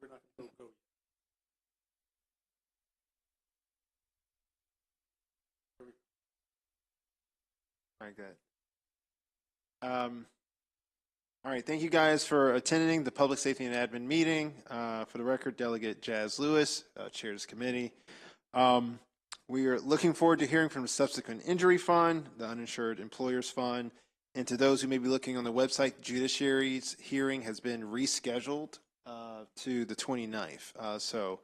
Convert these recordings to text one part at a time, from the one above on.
we're not going to go. All right, good. All right, thank you guys for attending the Public Safety and Admin meeting. For the record, Delegate Jazz Lewis, Chair of this committee. We are looking forward to hearing from the Subsequent Injury Fund, the Uninsured Employers Fund, and to those who may be looking on the website, Judiciary's hearing has been rescheduled to the 29th. So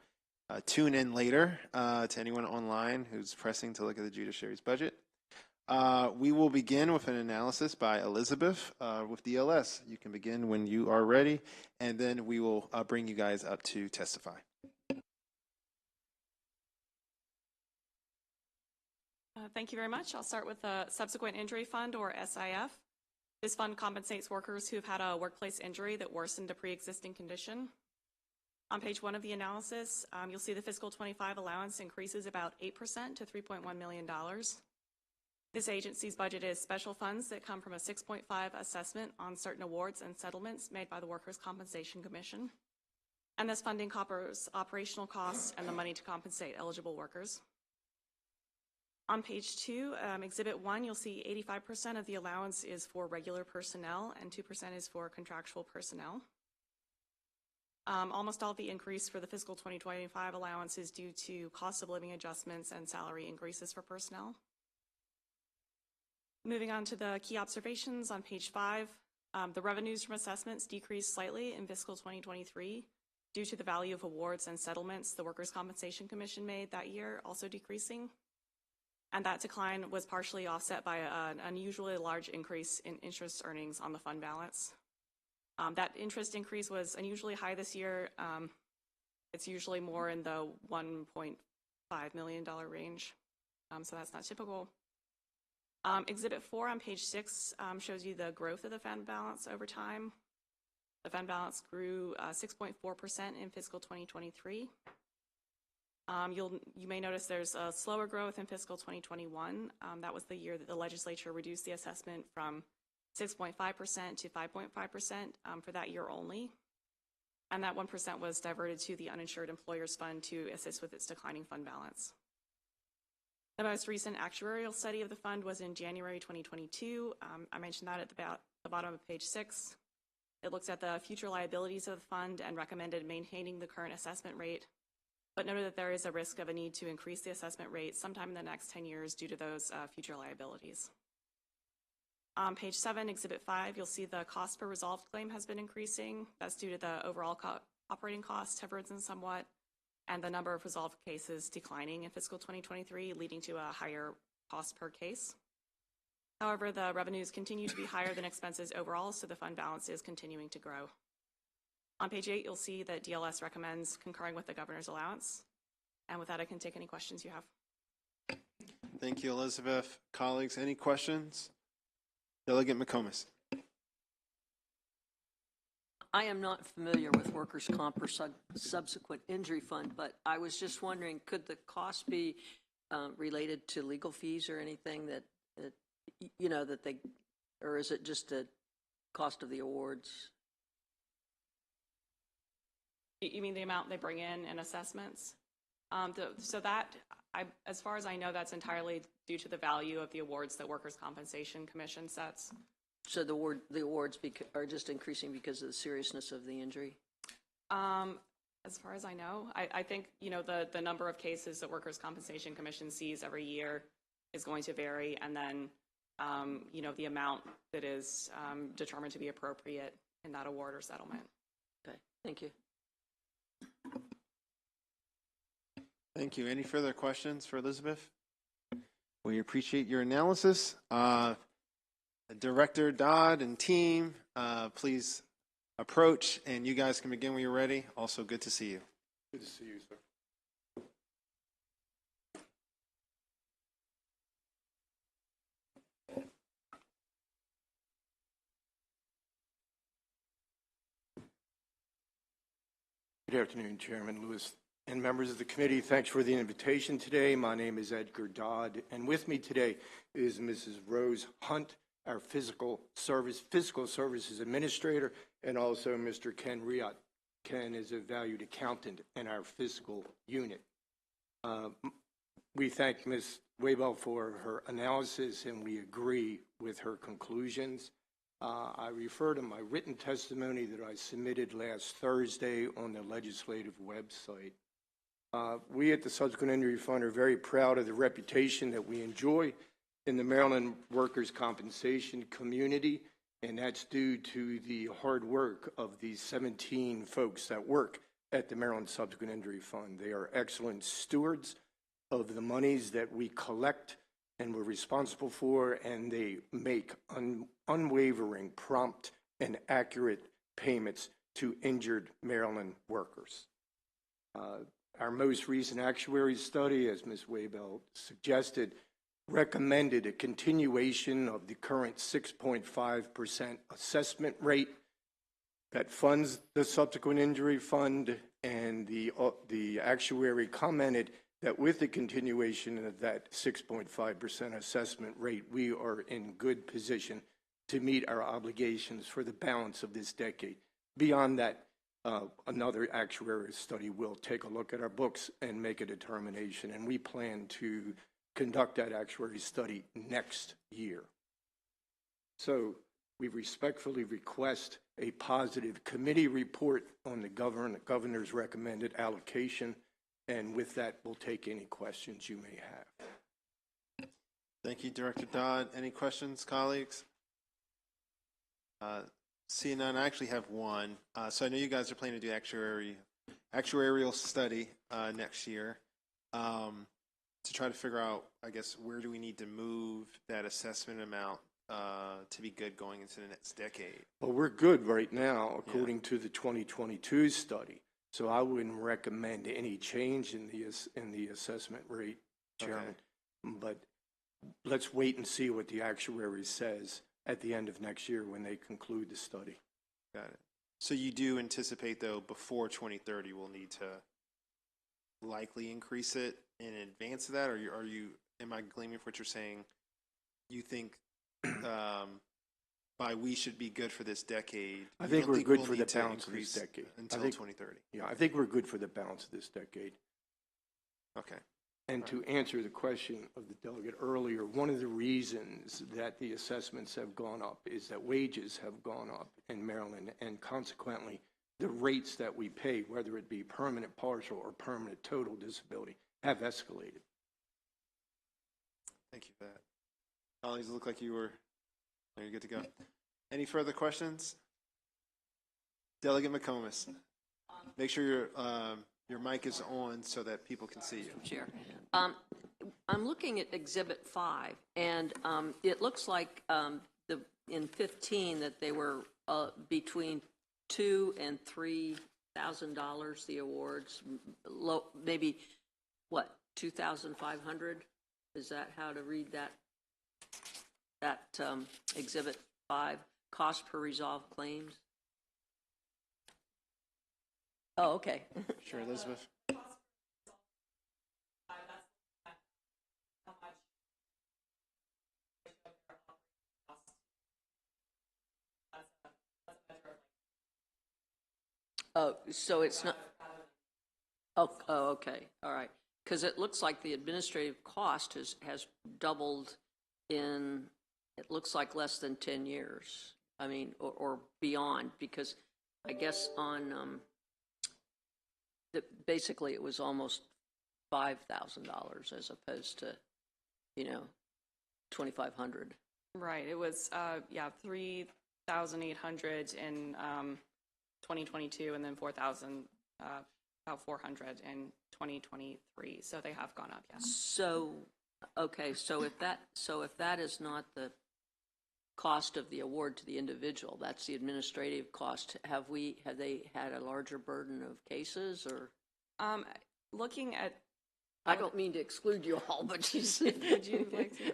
tune in later to anyone online who's pressing to look at the Judiciary's budget. We will begin with an analysis by Elizabeth with DLS. You can begin when you are ready, and then we will bring you guys up to testify. Thank you very much. I'll start with the Subsequent Injury Fund, or SIF. This fund compensates workers who've had a workplace injury that worsened a pre-existing condition. On page 1 of the analysis, you'll see the fiscal 25 allowance increases about 8% to $3.1 million. This agency's budget is special funds that come from a 6.5 assessment on certain awards and settlements made by the Workers' Compensation Commission. And this funding covers operational costs and the money to compensate eligible workers. On page 2, Exhibit 1, you'll see 85% of the allowance is for regular personnel and 2% is for contractual personnel. Almost all of the increase for the fiscal 2025 allowance is due to cost of living adjustments and salary increases for personnel. Moving on to the key observations on page 5, the revenues from assessments decreased slightly in fiscal 2023 due to the value of awards and settlements the Workers' Compensation Commission made that year also decreasing. And that decline was partially offset by an unusually large increase in interest earnings on the fund balance. That interest increase was unusually high this year. It's usually more in the $1.5 million range, so that's not typical. Exhibit 4 on page 6 shows you the growth of the fund balance over time. The fund balance grew 6.4% in fiscal 2023. You may notice there's a slower growth in fiscal 2021. That was the year that the legislature reduced the assessment from 6.5% to 5.5% for that year only. And that 1% was diverted to the Uninsured Employers Fund to assist with its declining fund balance. The most recent actuarial study of the fund was in January 2022. I mentioned that at the bottom of page 6. It looks at the future liabilities of the fund and recommended maintaining the current assessment rate, but noted that there is a risk of a need to increase the assessment rate sometime in the next 10 years due to those future liabilities. On page 7, Exhibit 5, you'll see the cost per resolved claim has been increasing. That's due to the overall operating costs have risen somewhat, and the number of resolved cases declining in fiscal 2023, leading to a higher cost per case. However, the revenues continue to be higher than expenses overall, so the fund balance is continuing to grow. On page 8, you'll see that DLS recommends concurring with the governor's allowance. And with that, I can take any questions you have. Thank you, Elizabeth. Colleagues, any questions? Delegate McComas. I am not familiar with workers' comp or subsequent injury fund, but I was just wondering, could the cost be related to legal fees or anything that they, or is it just the cost of the awards? You mean the amount they bring in assessments? So that, as far as I know, that's entirely due to the value of the awards that Workers' Compensation Commission sets. So the awards are just increasing because of the seriousness of the injury? As far as I know, I think the number of cases that Workers' Compensation Commission sees every year is going to vary, and then the amount that is determined to be appropriate in that award or settlement. Okay, thank you. Thank you. Any further questions for Elizabeth? We appreciate your analysis. Director Dodd and team, please approach, and you guys can begin when you're ready. Also, good to see you. Good to see you, sir. Good afternoon, Chairman Lewis and members of the committee. Thanks for the invitation today. My name is Edgar Dodd, and with me today is Mrs. Rose Hunt, our Fiscal Services Administrator, and also Mr. Ken Riot, Ken is a valued accountant in our fiscal unit. We thank Ms. Waybell for her analysis, and we agree with her conclusions. I refer to my written testimony that I submitted last Thursday on the legislative website. We at the Subsequent Injury Fund are very proud of the reputation that we enjoy in the Maryland workers' compensation community, and that's due to the hard work of the 17 folks that work at the Maryland Subsequent Injury Fund. They are excellent stewards of the monies that we collect and we're responsible for, and they make unwavering, prompt, and accurate payments to injured Maryland workers. Our most recent actuary study, as Ms. Waybell suggested, recommended a continuation of the current 6.5% assessment rate that funds the Subsequent Injury Fund, and the actuary commented that with the continuation of that 6.5% assessment rate, we are in good position to meet our obligations for the balance of this decade. Beyond that, another actuarial study will take a look at our books and make a determination, and we plan to conduct that actuary study next year. So we respectfully request a positive committee report on the governor's recommended allocation, and with that, we'll take any questions you may have. Thank you, Director Dodd. Any questions, colleagues? Seeing none, I actually have one. So I know you guys are planning to do actuarial study next year to try to figure out, I guess, where do we need to move that assessment amount to be good going into the next decade? Well, we're good right now, according to the 2022 study. So I wouldn't recommend any change in the assessment rate, Chairman. Okay. But let's wait and see what the actuary says at the end of next year when they conclude the study. Got it. So you do anticipate, though, before 2030, we'll need to likely increase it in advance of that, or am I gleaming from what you're saying? You think by we should be good for this decade? I think we're good for the balance of this decade. Until 2030. Yeah, I think we're good for the balance of this decade. Okay. And to answer the question of the delegate earlier, one of the reasons that the assessments have gone up is that wages have gone up in Maryland, and consequently, the rates that we pay, whether it be permanent partial or permanent total disability, have escalated. Thank you for that. Colleagues, it looked like you're good to go. Any further questions? Delegate McComas, make sure your mic is on so that people can see you. Chair. I'm looking at Exhibit 5, and it looks like in 15 that they were between $2,000 and $3,000, the awards, maybe, what, 2,500? Is that how to read that Exhibit 5, cost per resolved claims? Oh, okay. Sure, Elizabeth. Oh, so it's not. Oh, okay. All right. Because it looks like the administrative cost has doubled in, it looks like less than 10 years. I mean, or beyond, because I guess on, basically it was almost $5,000 as opposed to, $2,500. Right. It was, 3,800 in 2022, and then 4,000, about 400 in 2023. So they have gone up, yes. So, okay. So if that is not the cost of the award to the individual, that's the administrative cost. Have they had a larger burden of cases, or? Looking at, I don't mean to exclude you all, but would you like to?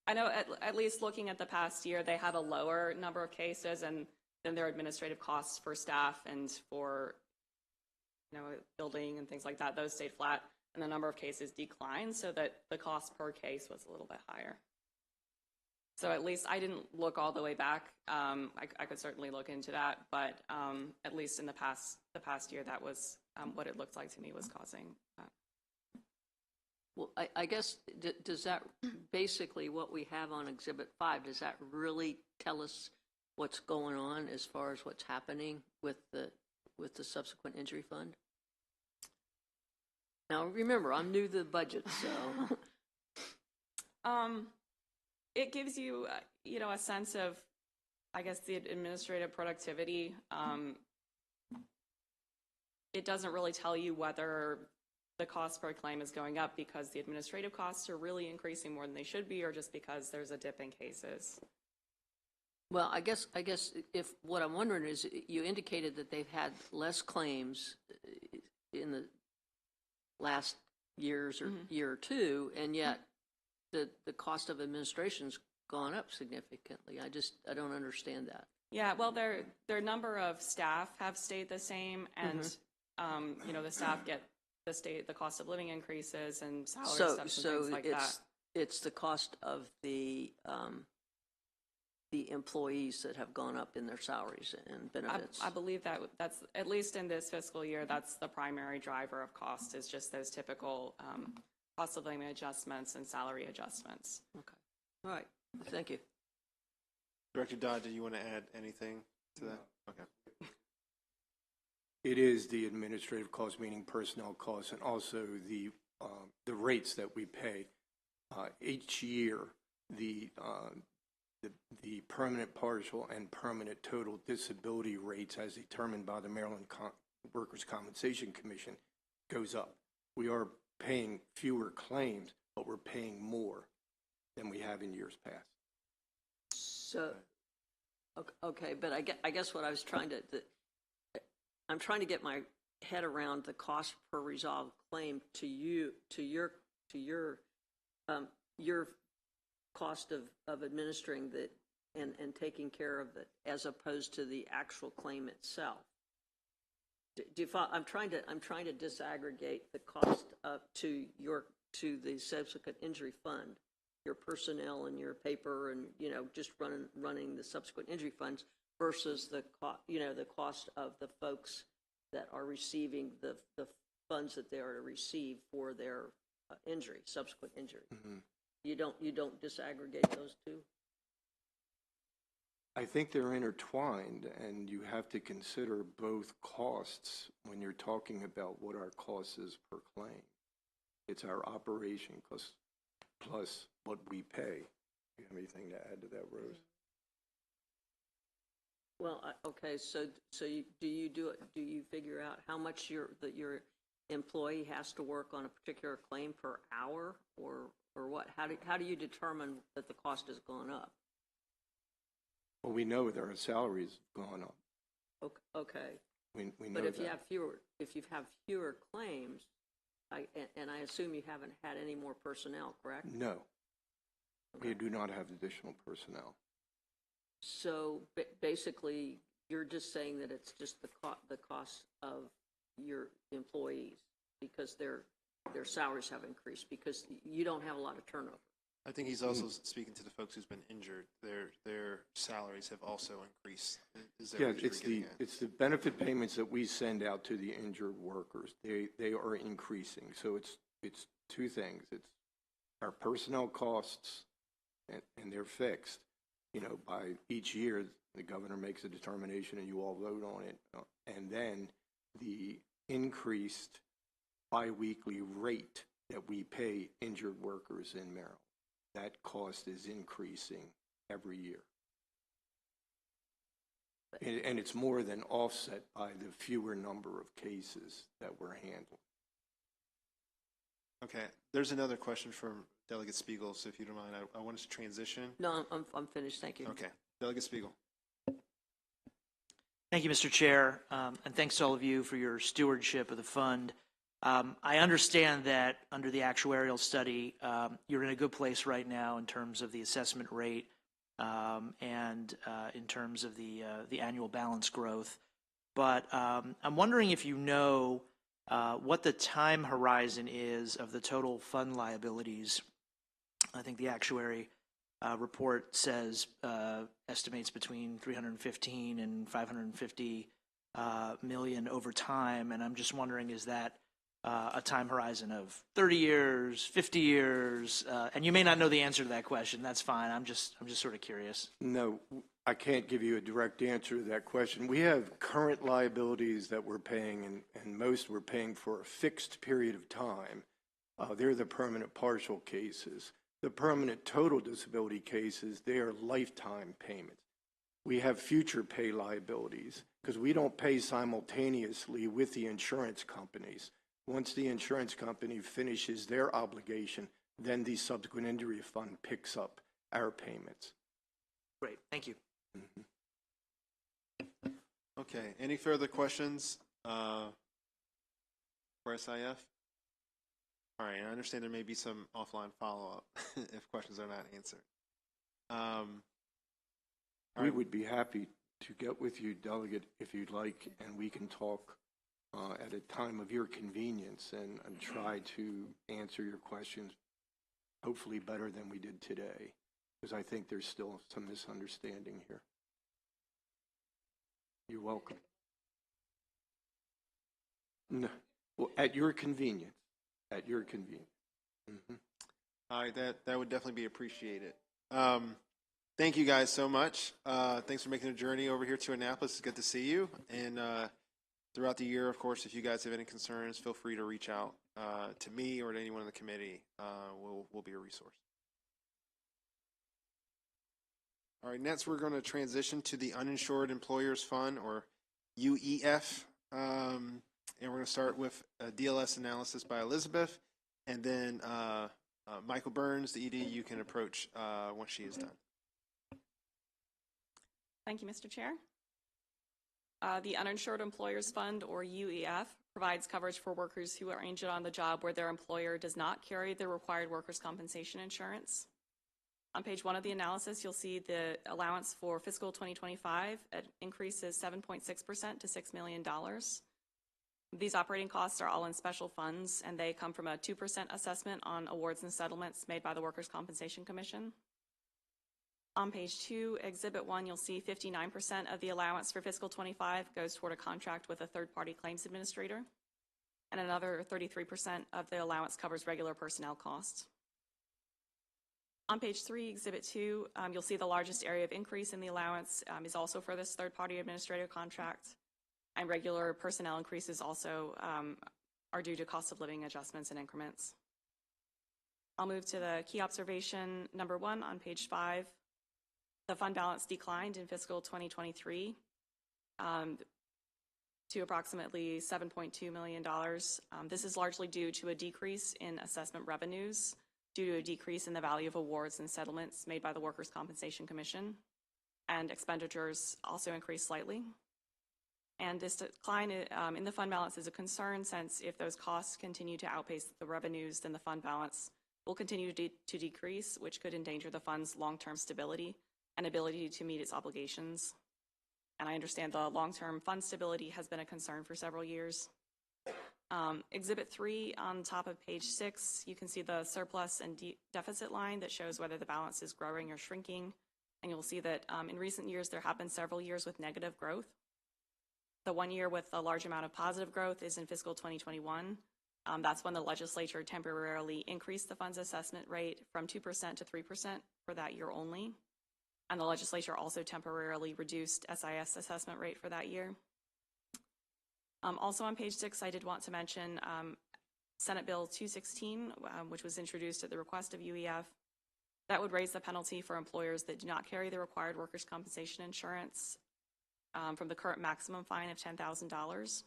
I know at least looking at the past year, they had a lower number of cases, and then their administrative costs for staff and for building and things like that, those stayed flat, and the number of cases declined, so that the cost per case was a little bit higher. So at least I didn't look all the way back. I could certainly look into that, but at least in the past year, that was what it looked like to me was causing that. Well, I guess, does that, basically what we have on Exhibit 5, does that really tell us what's going on as far as what's happening with the subsequent injury fund? Now, remember, I'm new to the budget, so. It gives you, a sense of, I guess, the administrative productivity. It doesn't really tell you whether the cost per claim is going up because the administrative costs are really increasing more than they should be, or just because there's a dip in cases. Well, I guess if what I'm wondering is, you indicated that they've had less claims in the last years or year or two, and yet the cost of administration's gone up significantly. I don't understand that. Yeah, well, their number of staff have stayed the same, and the staff get the cost of living increases and salary steps and things like that. It's the cost of the employees that have gone up in their salaries and benefits. I believe that's, at least in this fiscal year, that's the primary driver of cost, is just those typical cost of living adjustments and salary adjustments. Okay. All right. Thank you. Director Dodd, do you want to add anything to that? Okay. It is the administrative costs, meaning personnel costs, and also the rates that we pay. Each year, the permanent, partial, and permanent total disability rates, as determined by the Maryland Workers' Compensation Commission, goes up. We are paying fewer claims, but we're paying more than we have in years past. So, okay, but I guess what I was I'm trying to get my head around the cost per resolved claim to your cost of administering that and taking care of it, as opposed to the actual claim itself. I'm trying to disaggregate the cost to the subsequent injury fund, your personnel and your paper, and just running the subsequent injury funds, versus the cost of the folks that are receiving the funds that they are to receive for their subsequent injury. Mm-hmm. You don't disaggregate those two? I think they're intertwined, and you have to consider both costs when you're talking about what our cost is per claim. It's our operation cost plus what we pay. Do you have anything to add to that, Rose? Well, okay. So do you figure out how much your employee has to work on a particular claim per hour, or what? How do you determine that the cost has gone up? Well, we know that our salaries have gone up. Okay. We know but if that. you have fewer claims, and I assume you haven't had any more personnel, correct? No. Okay. We do not have additional personnel. So basically, you're just saying that it's just the cost of your employees because their salaries have increased because you don't have a lot of turnover. I think he's also speaking to the folks who's been injured. Their salaries have also increased. Is that what it's the benefit payments that we send out to the injured workers. They are increasing. So it's two things. It's our personnel costs, and they're fixed. By each year, the governor makes a determination, and you all vote on it. And then the increased biweekly rate that we pay injured workers in Maryland. That cost is increasing every year. And it's more than offset by the fewer number of cases that we're handling. Okay, there's another question from Delegate Spiegel, so if you don't mind, I want us to transition. No, I'm finished, thank you. Okay, Delegate Spiegel. Thank you, Mr. Chair, and thanks to all of you for your stewardship of the fund. I understand that under the actuarial study, you're in a good place right now in terms of the assessment rate and in terms of the annual balance growth. But I'm wondering if you know what the time horizon is of the total fund liabilities. I think the actuary report says estimates between 315 and 550 million over time, and I'm just wondering, is that a time horizon of 30 years, 50 years? And you may not know the answer to that question. That's fine. I'm just sort of curious. No, I can't give you a direct answer to that question. We have current liabilities that we're paying, and most we're paying for a fixed period of time. They're the permanent partial cases. The permanent total disability cases, they are lifetime payments. We have future pay liabilities because we don't pay simultaneously with the insurance companies. Once the insurance company finishes their obligation, then the subsequent injury fund picks up our payments. Great, thank you. Okay, any further questions for SIF? All right, I understand there may be some offline follow-up if questions are not answered. We would be happy to get with you, Delegate, if you'd like, and we can talk at a time of your convenience and try to answer your questions hopefully better than we did today, because I think there's still some misunderstanding here. You're welcome. No, well, at your convenience. At your convenience. Mm-hmm. All right, that would definitely be appreciated. Thank you guys so much. Thanks for making the journey over here to Annapolis. It's good to see you. And throughout the year, of course, if you guys have any concerns, feel free to reach out to me or to anyone in the committee. We'll be a resource. All right, next we're going to transition to the Uninsured Employers Fund, or UEF. And we're going to start with a DLS analysis by Elizabeth, and then Michael Burns, the ED, you can approach once she is done. Thank you, Mr. Chair. The Uninsured Employers Fund, or UEF, provides coverage for workers who are injured on the job where their employer does not carry the required workers' compensation insurance. On page 1 of the analysis, you'll see the allowance for fiscal 2025 increases 7.6% to $6 million. These operating costs are all in special funds, and they come from a 2% assessment on awards and settlements made by the Workers' Compensation Commission. On page 2, Exhibit 1, you'll see 59% of the allowance for fiscal 25 goes toward a contract with a third-party claims administrator, and another 33% of the allowance covers regular personnel costs. On page 3, Exhibit 2, you'll see the largest area of increase in the allowance is also for this third-party administrator contract, and regular personnel increases also are due to cost of living adjustments and increments. I'll move to the key observation number 1 on page 5. The fund balance declined in fiscal 2023 to approximately $7.2 million. This is largely due to a decrease in assessment revenues due to a decrease in the value of awards and settlements made by the Workers' Compensation Commission, and expenditures also increased slightly. And this decline in the fund balance is a concern, since if those costs continue to outpace the revenues, then the fund balance will continue to decrease, which could endanger the fund's long-term stability and ability to meet its obligations. And I understand the long-term fund stability has been a concern for several years. Exhibit 3 on top of page 6, you can see the surplus and deficit line that shows whether the balance is growing or shrinking. And you'll see that in recent years, there have been several years with negative growth. The one year with a large amount of positive growth is in fiscal 2021. That's when the legislature temporarily increased the fund's assessment rate from 2% to 3% for that year only. And the legislature also temporarily reduced SIS assessment rate for that year. Also on page 6, I did want to mention Senate Bill 216, which was introduced at the request of UEF. That would raise the penalty for employers that do not carry the required workers' compensation insurance from the current maximum fine of $10,000.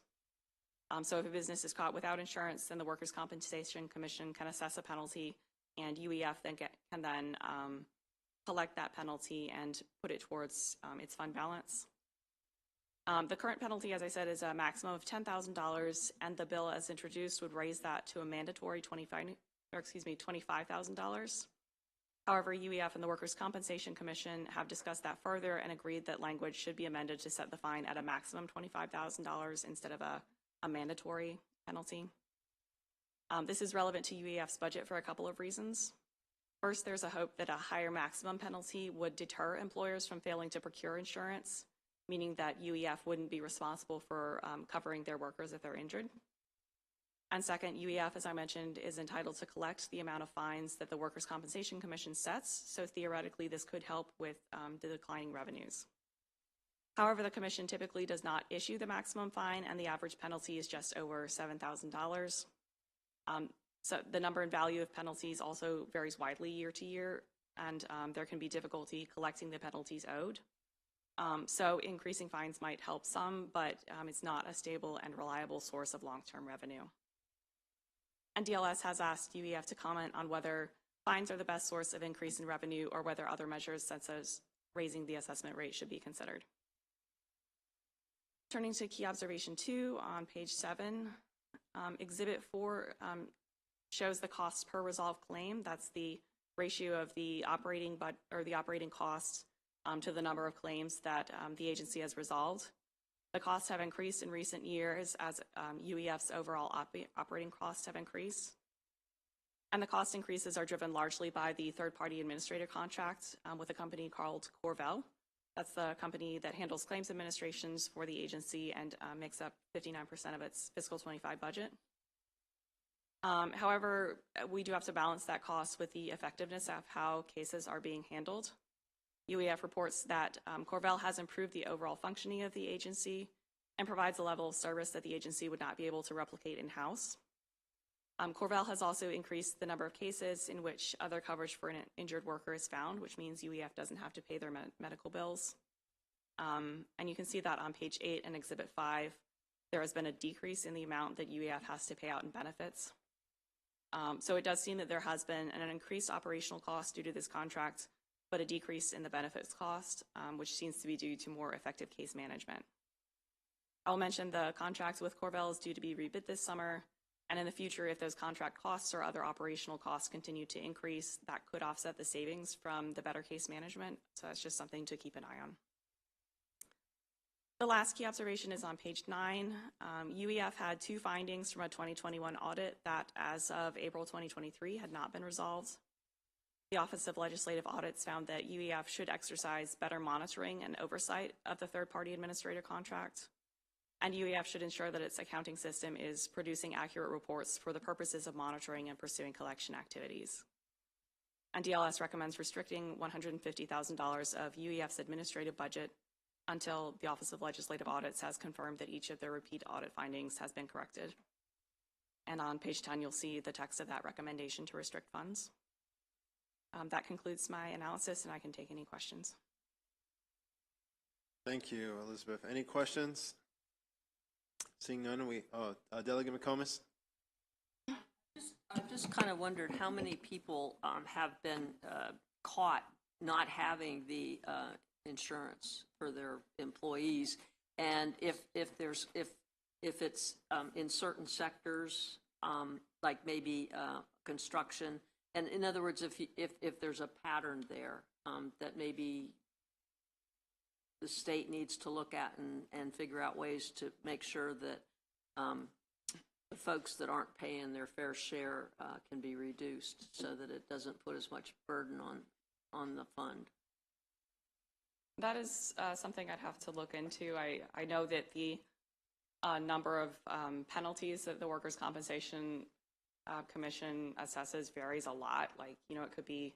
So if a business is caught without insurance, then the Workers' Compensation Commission can assess a penalty, and UEF then can collect that penalty and put it towards its fund balance. The current penalty, as I said, is a maximum of $10,000, and the bill as introduced would raise that to a mandatory $25,000. However, UEF and the Workers' Compensation Commission have discussed that further and agreed that language should be amended to set the fine at a maximum $25,000 instead of a mandatory penalty. This is relevant to UEF's budget for a couple of reasons. First, there's a hope that a higher maximum penalty would deter employers from failing to procure insurance, meaning that UEF wouldn't be responsible for covering their workers if they're injured. And second, UEF, as I mentioned, is entitled to collect the amount of fines that the Workers' Compensation Commission sets, so theoretically this could help with the declining revenues. However, the Commission typically does not issue the maximum fine, and the average penalty is just over $7,000. So the number and value of penalties also varies widely year to year, and there can be difficulty collecting the penalties owed. So increasing fines might help some, but it's not a stable and reliable source of long-term revenue. And DLS has asked UEF to comment on whether fines are the best source of increase in revenue or whether other measures such as raising the assessment rate should be considered. Turning to key observation 2 on page 7, Exhibit 4 shows the costs per resolved claim. That's the ratio of the operating costs to the number of claims that the agency has resolved. The costs have increased in recent years as UEF's overall operating costs have increased. And the cost increases are driven largely by the third-party administrator contract with a company called Corvell. That's the company that handles claims administrations for the agency and makes up 59% of its fiscal 25 budget. However, we do have to balance that cost with the effectiveness of how cases are being handled. UEF reports that Corvell has improved the overall functioning of the agency and provides a level of service that the agency would not be able to replicate in-house. Corvell has also increased the number of cases in which other coverage for an injured worker is found, which means UEF doesn't have to pay their medical bills. And you can see that on page 8 and Exhibit 5, there has been a decrease in the amount that UEF has to pay out in benefits. So it does seem that there has been an increased operational cost due to this contract, but a decrease in the benefits cost, which seems to be due to more effective case management. I'll mention the contract with Corvell is due to be rebid this summer, and in the future, if those contract costs or other operational costs continue to increase, that could offset the savings from the better case management, so that's just something to keep an eye on. The last key observation is on page 9. UEF had 2 findings from a 2021 audit that, as of April 2023, had not been resolved. The Office of Legislative Audits found that UEF should exercise better monitoring and oversight of the third-party administrator contract, and UEF should ensure that its accounting system is producing accurate reports for the purposes of monitoring and pursuing collection activities. And DLS recommends restricting $150,000 of UEF's administrative budget until the Office of Legislative Audits has confirmed that each of their repeat audit findings has been corrected. And on page 10, you'll see the text of that recommendation to restrict funds. That concludes my analysis, and I can take any questions. Thank you, Elizabeth. Any questions? Seeing none, Delegate McComas? I just kind of wondered how many people have been caught not having the insurance for their employees, and if it's in certain sectors, like maybe construction, and in other words, if there's a pattern there that maybe the state needs to look at and figure out ways to make sure that the folks that aren't paying their fair share can be reduced so that it doesn't put as much burden on the fund. That is something I'd have to look into. I know that the number of penalties that the Workers' Compensation Commission assesses varies a lot. Like, it could be,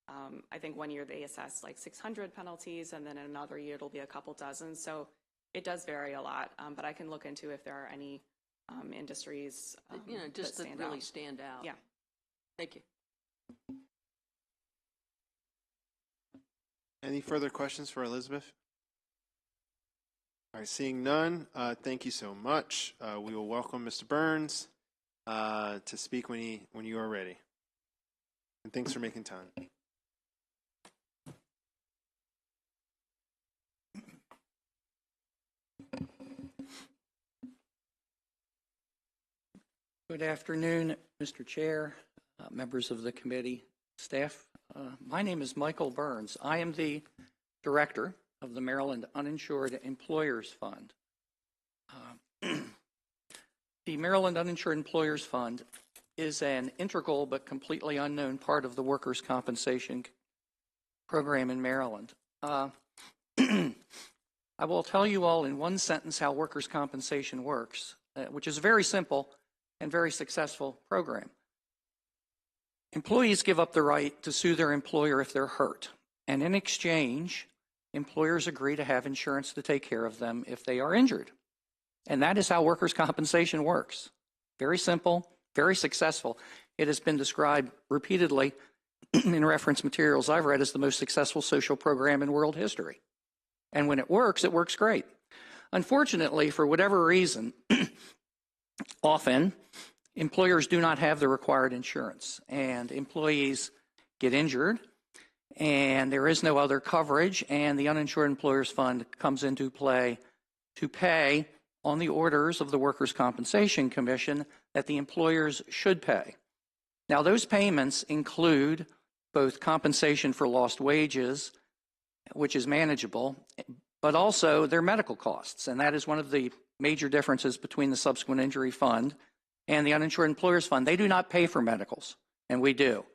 I think one year they assess like 600 penalties, and then in another year it'll be a couple dozen. So it does vary a lot, but I can look into if there are any industries just that really stand out. Yeah. Thank you. Any further questions for Elizabeth? All right, seeing none, thank you so much. We will welcome Mr. Burns to speak when you are ready. And thanks for making time. Good afternoon, Mr. Chair, members of the committee, staff. My name is Michael Burns. I am the director of the Maryland Uninsured Employers Fund. The Maryland Uninsured Employers Fund is an integral but completely unknown part of the workers' compensation program in Maryland. I will tell you all in one sentence how workers' compensation works, which is a very simple and very successful program. Employees give up the right to sue their employer if they're hurt, and in exchange, employers agree to have insurance to take care of them if they are injured. And that is how workers' compensation works. Very simple, very successful. It has been described repeatedly in reference materials I've read as the most successful social program in world history. And when it works great. Unfortunately, for whatever reason, often employers do not have the required insurance, and employees get injured, and there is no other coverage, and the Uninsured Employers Fund comes into play to pay on the orders of the Workers' Compensation Commission that the employers should pay. Now, those payments include both compensation for lost wages, which is manageable, but also their medical costs, and that is one of the major differences between the Subsequent Injury Fund and the Uninsured Employers Fund. They do not pay for medicals, and we do.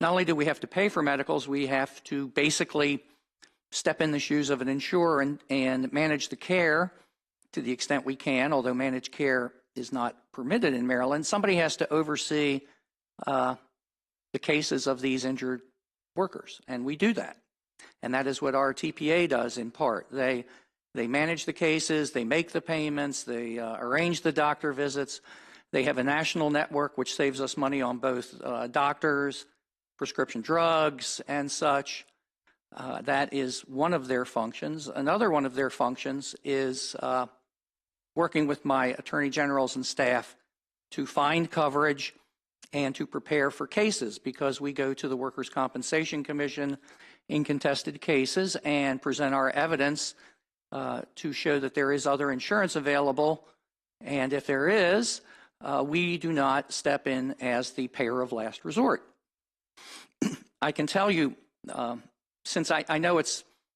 Not only do we have to pay for medicals, we have to basically step in the shoes of an insurer and manage the care to the extent we can, although managed care is not permitted in Maryland. Somebody has to oversee the cases of these injured workers, and we do that. And that is what our TPA does in part. They manage the cases, they make the payments, they arrange the doctor visits. They have a national network which saves us money on both doctors, prescription drugs, and such. That is one of their functions. Another one of their functions is working with my attorney generals and staff to find coverage and to prepare for cases, because we go to the Workers' Compensation Commission in contested cases and present our evidence to show that there is other insurance available. And if there is, we do not step in as the payer of last resort. I can tell you, since I know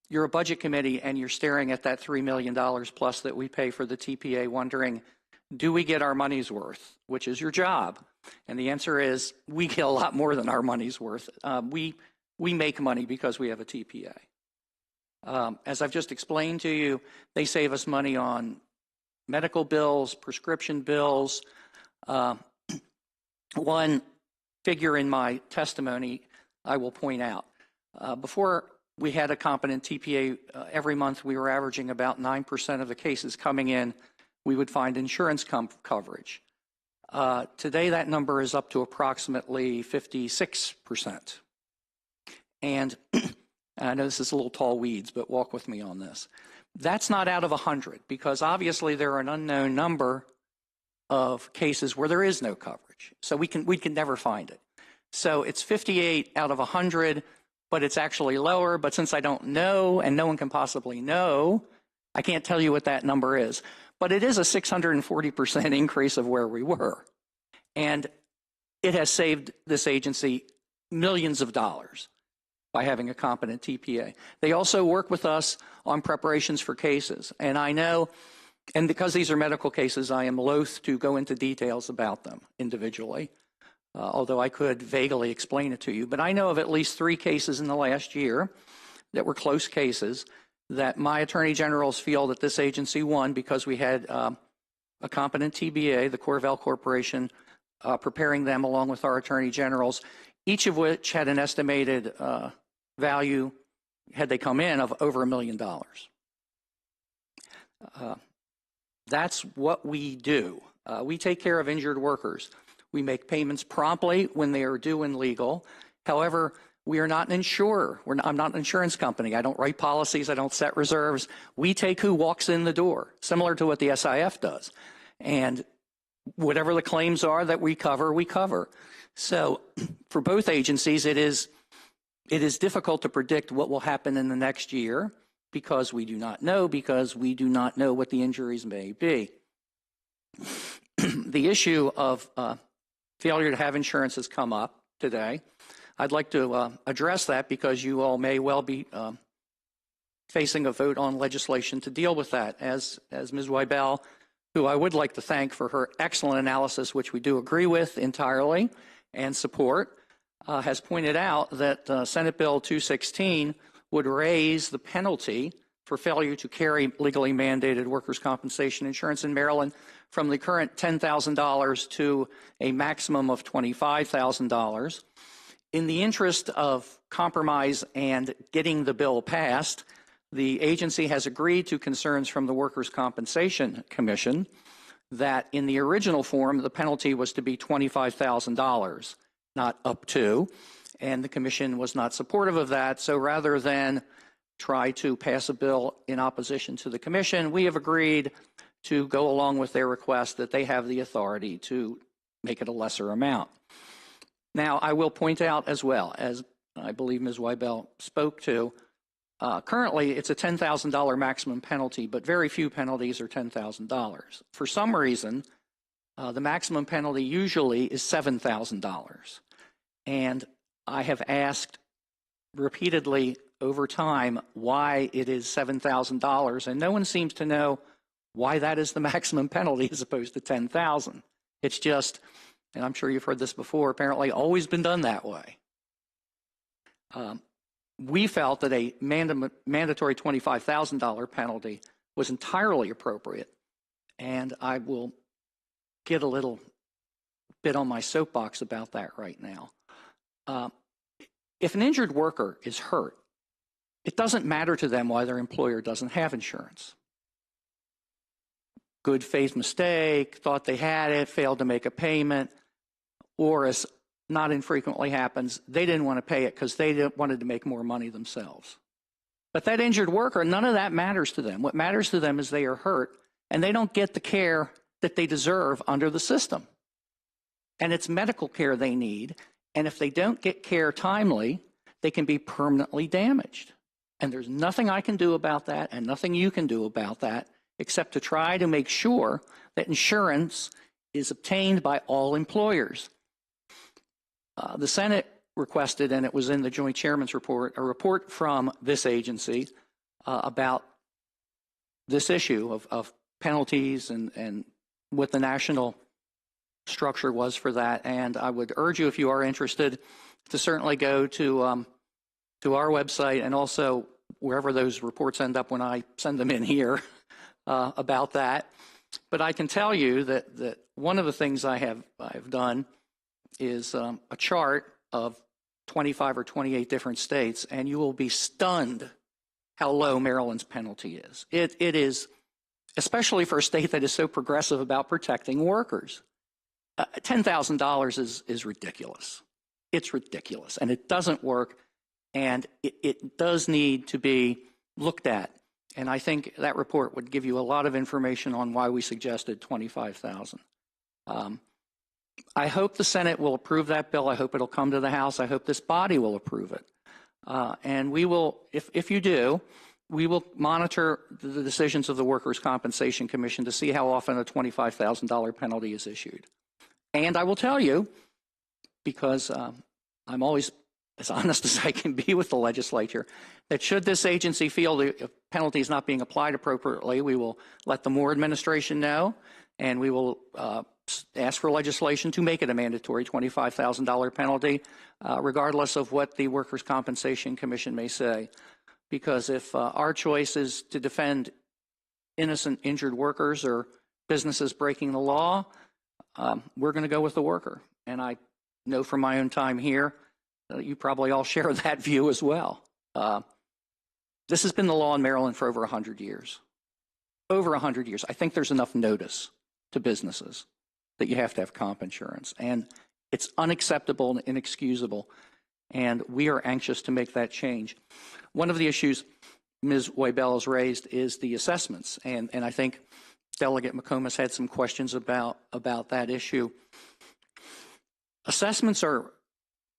you're a budget committee and you're staring at that $3 million plus that we pay for the TPA, wondering, do we get our money's worth, which is your job? And the answer is, we get a lot more than our money's worth. We make money because we have a TPA. As I've just explained to you, they save us money on medical bills, prescription bills. One figure in my testimony I will point out. Before we had a competent TPA, every month we were averaging about 9% of the cases coming in, we would find insurance coverage. Today that number is up to approximately 56%. And I know this is a little tall weeds, but walk with me on this. That's not out of 100, because obviously there are an unknown number of cases where there is no coverage. So we can never find it. So it's 58 out of 100, but it's actually lower. But since I don't know, and no one can possibly know, I can't tell you what that number is. But it is a 640% increase of where we were. And it has saved this agency millions of dollars by having a competent TPA. They also work with us on preparations for cases. And I know, and because these are medical cases, I am loath to go into details about them individually, although I could vaguely explain it to you. But I know of at least 3 cases in the last year that were close cases that my attorney generals feel that this agency won because we had a competent TBA, the Corvell Corporation, preparing them along with our attorney generals, each of which had an estimated value, had they come in, of over $1 million. That's what we do. We take care of injured workers. We make payments promptly when they are due and legal. However, we are not an insurer. I'm not an insurance company. I don't write policies. I don't set reserves. We take who walks in the door, similar to what the SIF does. And whatever the claims are that we cover. So for both agencies, it is difficult to predict what will happen in the next year because we do not know what the injuries may be. The issue of failure to have insurance has come up today. I'd like to address that because you all may well be facing a vote on legislation to deal with that. As Ms. Weibel who I would like to thank for her excellent analysis, which we do agree with entirely and support, has pointed out that Senate Bill 216 would raise the penalty for failure to carry legally mandated workers' compensation insurance in Maryland from the current $10,000 to a maximum of $25,000. In the interest of compromise and getting the bill passed, the agency has agreed to concerns from the Workers' Compensation Commission that in the original form, the penalty was to be $25,000, not up to, and the commission was not supportive of that. So rather than try to pass a bill in opposition to the commission, we have agreed to go along with their request that they have the authority to make it a lesser amount. Now, I will point out as well, as I believe Ms. Weibel spoke to, currently it's a $10,000 maximum penalty, but very few penalties are $10,000. For some reason, the maximum penalty usually is $7,000. And I have asked repeatedly over time why it is $7,000, and no one seems to know why that is the maximum penalty as opposed to $10,000. It's just, and I'm sure you've heard this before, apparently always been done that way. We felt that a mandatory $25,000 penalty was entirely appropriate, and I will get a little bit on my soapbox about that right now. If an injured worker is hurt, it doesn't matter to them why their employer doesn't have insurance. Good faith mistake, thought they had it, failed to make a payment, or as not infrequently happens, they didn't want to pay it because they wanted to make more money themselves. But that injured worker, none of that matters to them. What matters to them is they are hurt and they don't get the care that they deserve under the system. And it's medical care they need. And if they don't get care timely, they can be permanently damaged. And there's nothing I can do about that and nothing you can do about that except to try to make sure that insurance is obtained by all employers. The Senate requested, and it was in the Joint Chairman's report, a report from this agency about this issue of penalties and what the national structure was for that. And I would urge you, if you are interested, to certainly go to our website and also wherever those reports end up when I send them in here about that. But I can tell you that one of the things I've done is a chart of 25 or 28 different states, and you will be stunned how low Maryland's penalty is. It is, especially for a state that is so progressive about protecting workers. $10,000 is ridiculous. It's ridiculous, and it doesn't work, and it does need to be looked at. And I think that report would give you a lot of information on why we suggested $25,000. I hope the Senate will approve that bill. I hope it'll come to the House. I hope this body will approve it. And we will, if you do, we will monitor the decisions of the Workers' Compensation Commission to see how often a $25,000 penalty is issued. And I will tell you, because I'm always as honest as I can be with the legislature, that should this agency feel the penalty is not being applied appropriately, we will let the Moore administration know, and we will ask for legislation to make it a mandatory $25,000 penalty, regardless of what the Workers' Compensation Commission may say. Because if our choice is to defend innocent injured workers or businesses breaking the law, we're going to go with the worker. And I know from my own time here, you probably all share that view as well. This has been the law in Maryland for over 100 years. Over 100 years. I think there's enough notice to businesses that you have to have comp insurance. And it's unacceptable and inexcusable. And we are anxious to make that change. One of the issues Ms. Weibel has raised is the assessments. And I think Delegate McComas had some questions about that issue. Assessments are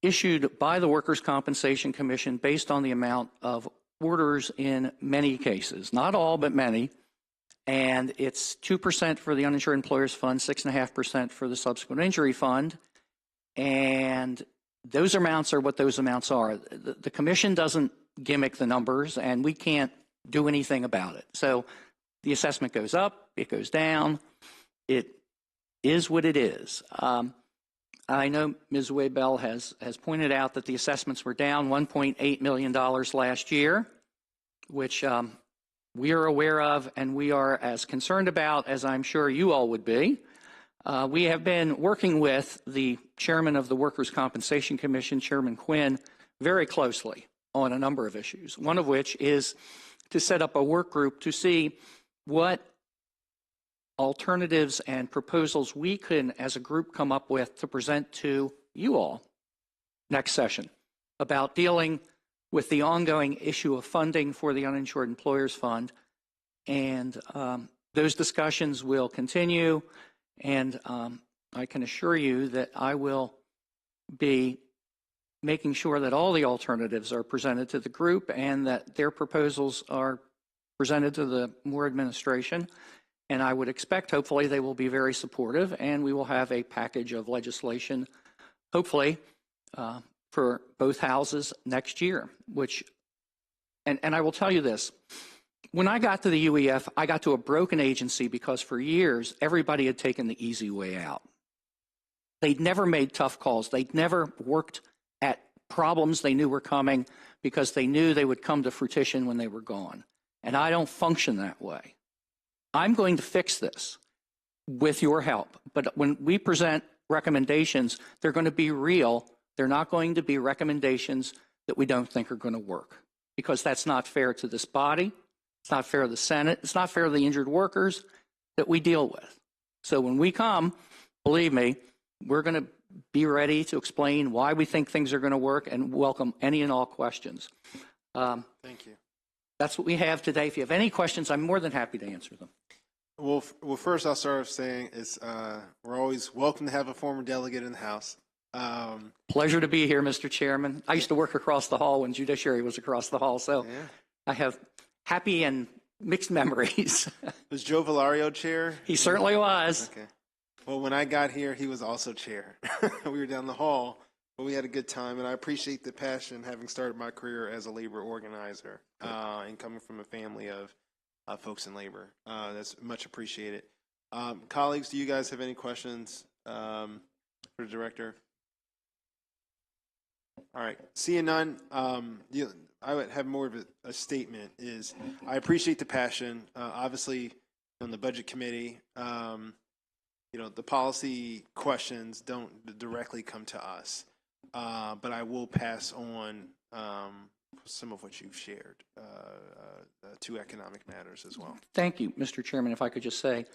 issued by the Workers' Compensation Commission based on the amount of orders in many cases, not all, but many. And it's 2% for the uninsured employers fund, 6.5% for the subsequent injury fund. And those amounts are what those amounts are. The commission doesn't gimmick the numbers, and we can't do anything about it. So the assessment goes up, it goes down. It is what it is. I know Ms. Waybell has pointed out that the assessments were down $1.8 million last year, which we are aware of and we are as concerned about as I'm sure you all would be. We have been working with the chairman of the Workers' Compensation Commission, Chairman Quinn, very closely on a number of issues, one of which is to set up a work group to see what alternatives and proposals we can, as a group, come up with to present to you all next session about dealing with the ongoing issue of funding for the Uninsured Employers Fund. And those discussions will continue, and I can assure you that I will be making sure that all the alternatives are presented to the group and that their proposals are presented to the Moore administration. And I would expect, hopefully, they will be very supportive, and we will have a package of legislation, hopefully, for both houses next year, which, and I will tell you this, when I got to the UEF, I got to a broken agency because for years, everybody had taken the easy way out. They'd never made tough calls. They'd never worked at problems they knew were coming because they knew they would come to fruition when they were gone. And I don't function that way. I'm going to fix this with your help. But when we present recommendations, they're going to be real. They're not going to be recommendations that we don't think are going to work, because that's not fair to this body. It's not fair to the Senate. It's not fair to the injured workers that we deal with. So when we come, believe me, we're going to be ready to explain why we think things are going to work and welcome any and all questions. Thank you. That's what we have today. If you have any questions, I'm more than happy to answer them. Well, first I'll start off saying is we're always welcome to have a former delegate in the House. Pleasure to be here, Mr. Chairman. I used to work across the hall when Judiciary was across the hall, so yeah. I have happy and mixed memories. Was Joe Valario chair? He certainly was. Okay. Well, when I got here, he was also chair. We were down the hall, but we had a good time, and I appreciate the passion, having started my career as a labor organizer and coming from a family of folks in labor. That's much appreciated. Colleagues, do you guys have any questions for the director? All right, seeing none, I would have more of a statement. Is I appreciate the passion. Obviously, on the budget committee, the policy questions don't directly come to us, but I will pass on some of what you've shared to economic matters as well. Thank you, Mr. Chairman. If I could just say,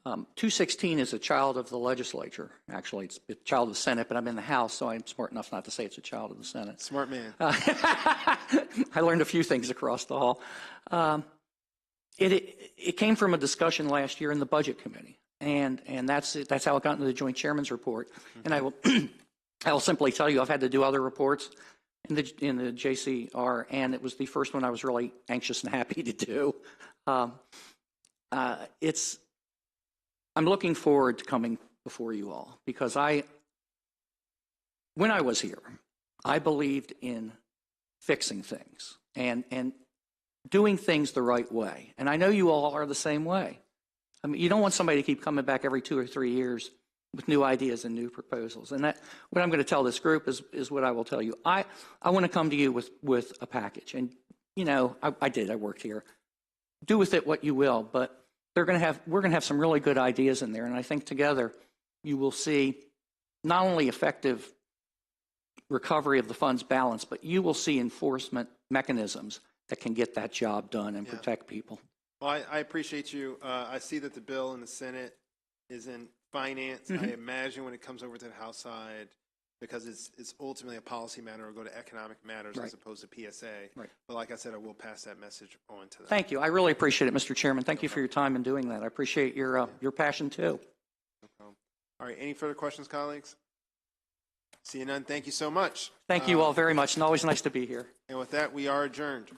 216 is a child of the legislature. Actually, it's a child of the Senate, but I'm in the House, so I'm smart enough not to say it's a child of the Senate. Smart man. I learned a few things across the hall. It came from a discussion last year in the Budget Committee, and that's how it got into the Joint Chairman's report. Mm-hmm. And I will simply tell you, I've had to do other reports in the JCR, and it was the first one I was really anxious and happy to do. I'm looking forward to coming before you all, because when I was here, I believed in fixing things and doing things the right way. And I know you all are the same way. I mean, you don't want somebody to keep coming back every 2 or 3 years with new ideas and new proposals. And that, what I'm going to tell this group is what I will tell you. I want to come to you with a package. And, I worked here. Do with it what you will, but we're going to have some really good ideas in there. And I think together you will see not only effective recovery of the fund's balance, but you will see enforcement mechanisms that can get that job done and protect people. Well, I appreciate you. I see that the bill in the Senate is in finance. Mm-hmm. I imagine when it comes over to the House side, because it's ultimately a policy matter, will go to economic matters as opposed to PSA. Right. But like I said, I will pass that message on to them. Thank you. I really appreciate it, Mr. Chairman. Thank you for your time in doing that. I appreciate your passion too. No problem. All right. Any further questions, colleagues? Seeing none, thank you so much. Thank you all very much, and always nice to be here. And with that, we are adjourned.